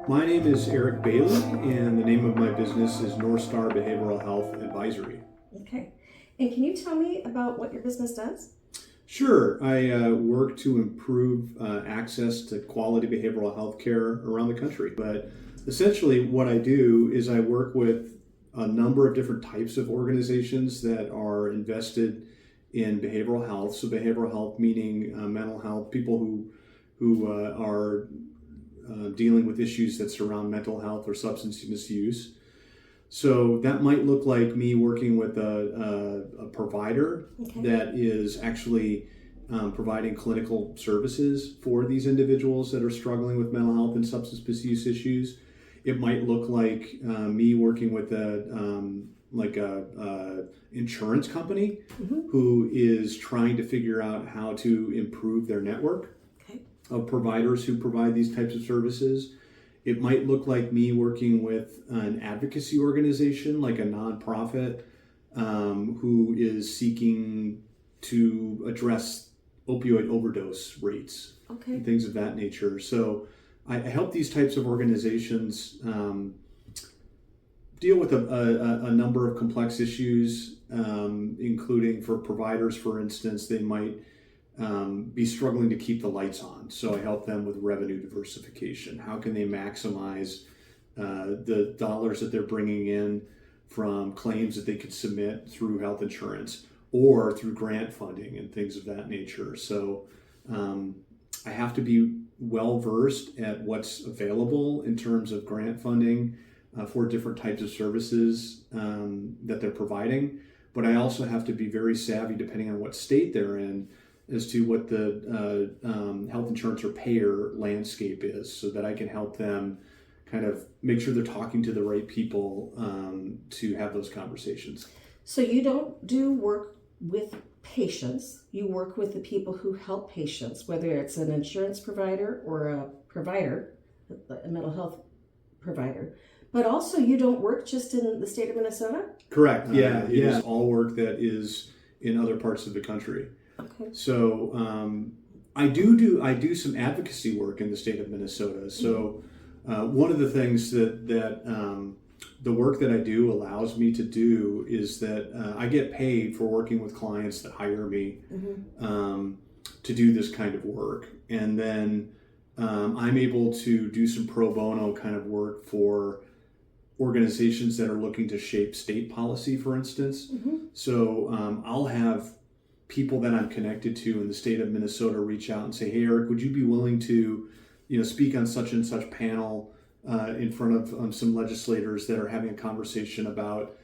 My name is Eric Bailey, and the name of my business is NorthStar Behavioral Health Advisory. Okay. And can you tell me about what your business does? Sure, I work to improve access to quality behavioral health care around the country. But essentially, what I do is I work with a number of different types of organizations that are invested in behavioral health. So, behavioral health meaning mental health, people who are dealing with issues that surround mental health or substance misuse. So that might look like me working with a provider that is actually providing clinical services for these individuals that are struggling with mental health and substance misuse issues. It might look like me working with a insurance company who is trying to figure out how to improve their network of providers who provide these types of services. It might look like me working with an advocacy organization, like a nonprofit, who is seeking to address opioid overdose rates and things of that nature. So I help these types of organizations deal with a number of complex issues, including for providers, for instance, they might be struggling to keep the lights on. So I help them with revenue diversification. How can they maximize the dollars that they're bringing in from claims that they could submit through health insurance or through grant funding and things of that nature. So I have to be well versed at what's available in terms of grant funding for different types of services that they're providing. But I also have to be very savvy, depending on what state they're in, as to what the health insurance or payer landscape is, so that I can help them kind of make sure they're talking to the right people to have those conversations. So you don't do work with patients, you work with the people who help patients, whether it's an insurance provider or a provider, a mental health provider. But also you don't work just in the state of Minnesota? Correct, yeah. It is all work that is in other parts of the country. Okay. So I do some advocacy work in the state of Minnesota. So one of the things that the work that I do allows me to do is that I get paid for working with clients that hire me to do this kind of work, and then I'm able to do some pro bono kind of work for organizations that are looking to shape state policy, for instance. So I'll have people that I'm connected to in the state of Minnesota reach out and say, "Hey, Eric, would you be willing to, speak on such and such panel in front of some legislators that are having a conversation about,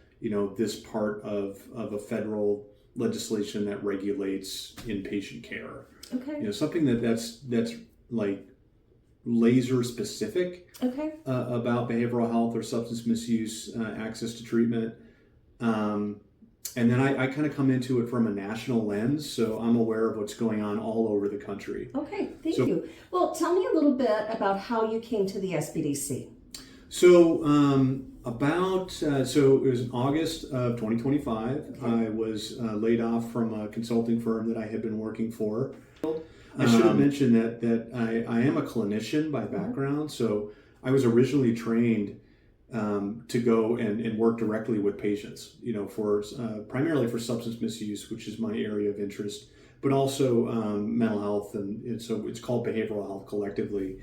this part of a federal legislation that regulates inpatient care." Okay. Something that's like laser specific about behavioral health or substance misuse access to treatment. And then I kind of come into it from a national lens, so I'm aware of what's going on all over the country. Okay, thank you. Well, tell me a little bit about how you came to the SBDC. So so it was in August of 2025. I was laid off from a consulting firm that I had been working for. I should have mentioned that I am a clinician by background, so I was originally trained to go and work directly with patients, for primarily for substance misuse, which is my area of interest, but also mental health, and so it's called behavioral health collectively.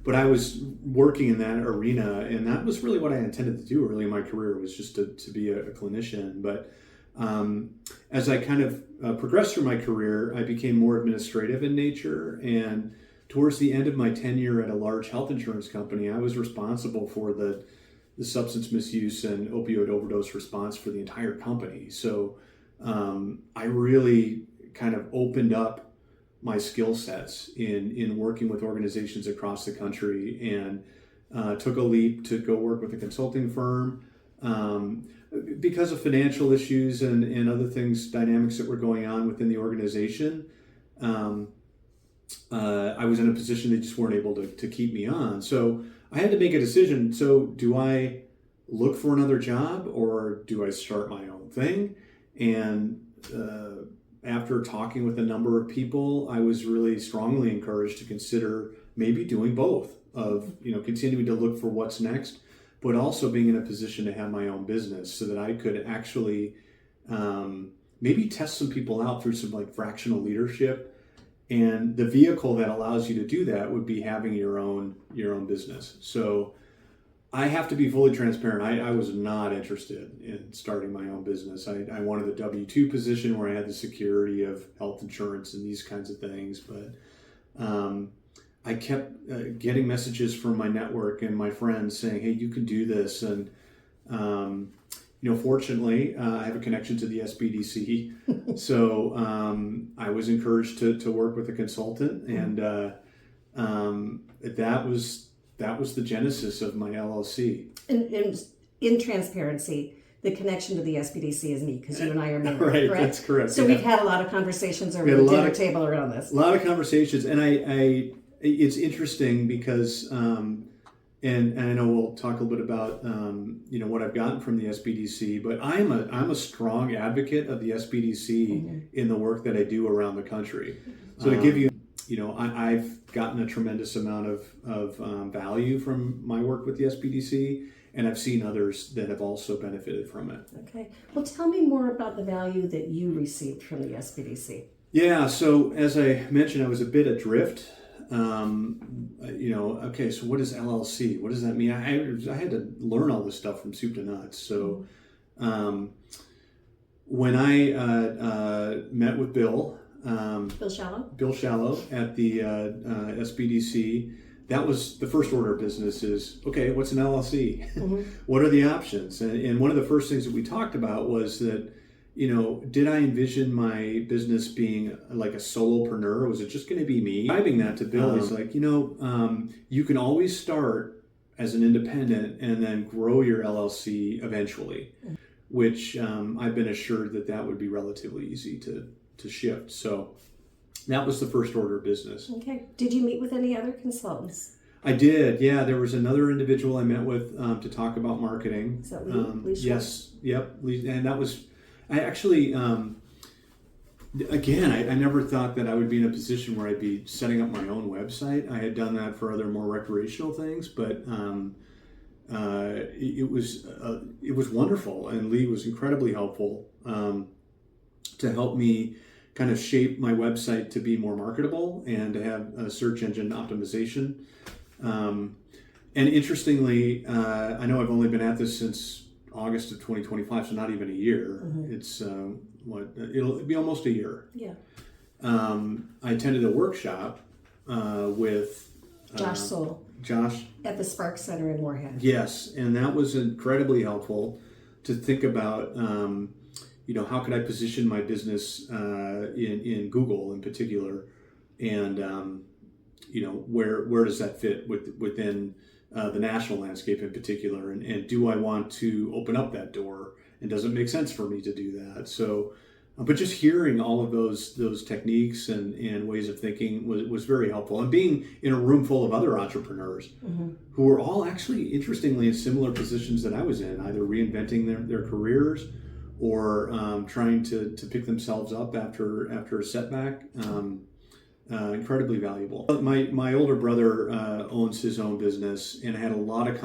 But I was working in that arena, and that was really what I intended to do early in my career, was just to be a clinician. But as I kind of progressed through my career, I became more administrative in nature, and towards the end of my tenure at a large health insurance company, I was responsible for the substance misuse and opioid overdose response for the entire company. So I really kind of opened up my skill sets in working with organizations across the country, and took a leap to go work with a consulting firm. Because of financial issues and other things, dynamics that were going on within the organization, I was in a position they just weren't able to keep me on. So I had to make a decision. So do I look for another job, or do I start my own thing? And after talking with a number of people, I was really strongly encouraged to consider maybe doing both. of continuing to look for what's next, but also being in a position to have my own business so that I could actually maybe test some people out through some like fractional leadership. And the vehicle that allows you to do that would be having your own business. So I have to be fully transparent. I was not interested in starting my own business. I wanted the W-2 position where I had the security of health insurance and these kinds of things. But I kept getting messages from my network and my friends saying, hey, you can do this. And, fortunately, I have a connection to the SBDC. So I was encouraged to work with a consultant. And that was the genesis of my LLC. And in transparency, the connection to the SBDC is me, because you and I are married, right, correct? That's correct. So we've had a lot of conversations over the dinner table around this. A lot of conversations, and I it's interesting because, and I know we'll talk a little bit about what I've gotten from the SBDC, but I'm a strong advocate of the SBDC in the work that I do around the country. So to give you, I've gotten a tremendous amount of value from my work with the SBDC, and I've seen others that have also benefited from it. Okay. Well, tell me more about the value that you received from the SBDC. Yeah, so as I mentioned, I was a bit adrift. Okay, so what is LLC? What does that mean? I had to learn all this stuff from soup to nuts. So when I met with Bill Shallow at the SBDC, that was the first order of business is, okay, what's an LLC? What are the options? And one of the first things that we talked about was that, did I envision my business being like a solopreneur? Was it just going to be me? Driving that to Bill, he's like, you can always start as an independent and then grow your LLC eventually, which I've been assured that would be relatively easy to shift. So that was the first order of business. Okay. Did you meet with any other consultants? I did. Yeah, there was another individual I met with to talk about marketing. Is that Lee? Yes. Yep. And that was, I actually, again, I never thought that I would be in a position where I'd be setting up my own website. I had done that for other more recreational things, but it was wonderful, and Lee was incredibly helpful to help me kind of shape my website to be more marketable and to have a search engine optimization. And interestingly, I know I've only been at this since August of 2025, so not even a year. It's it'll be almost a year. Yeah. I attended a workshop with Josh Soul. Josh at the Spark Center in Moorhead. Yes, and that was incredibly helpful to think about. How could I position my business in Google in particular, and where does that fit within the national landscape in particular, and do I want to open up that door, and does it make sense for me to do that? So, but just hearing all of those techniques and ways of thinking was very helpful, and being in a room full of other entrepreneurs who were all actually interestingly in similar positions that I was in, either reinventing their careers or trying to pick themselves up after a setback. Incredibly valuable. My older brother owns his own business, and I had a lot of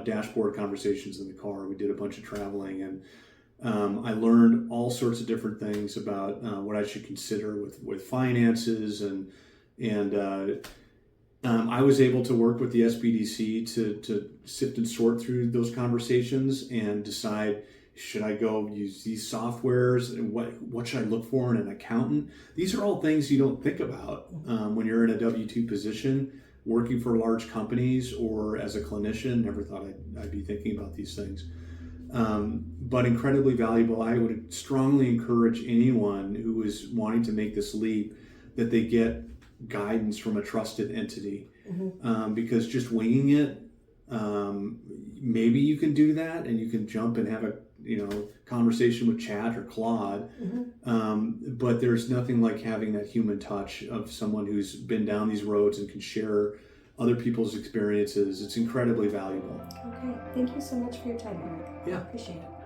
dashboard conversations in the car. We did a bunch of traveling, and I learned all sorts of different things about what I should consider with finances, and I was able to work with the SBDC to sift and sort through those conversations and decide, should I go use these softwares, and what should I look for in an accountant? These are all things you don't think about when you're in a W-2 position, working for large companies or as a clinician. Never thought I'd be thinking about these things. But incredibly valuable. I would strongly encourage anyone who is wanting to make this leap that they get guidance from a trusted entity, because just winging it, maybe you can do that and you can jump and have a conversation with Chat or Claude, but there's nothing like having that human touch of someone who's been down these roads and can share other people's experiences. It's incredibly valuable. Okay, thank you so much for your time, Eric. Yeah. Appreciate it.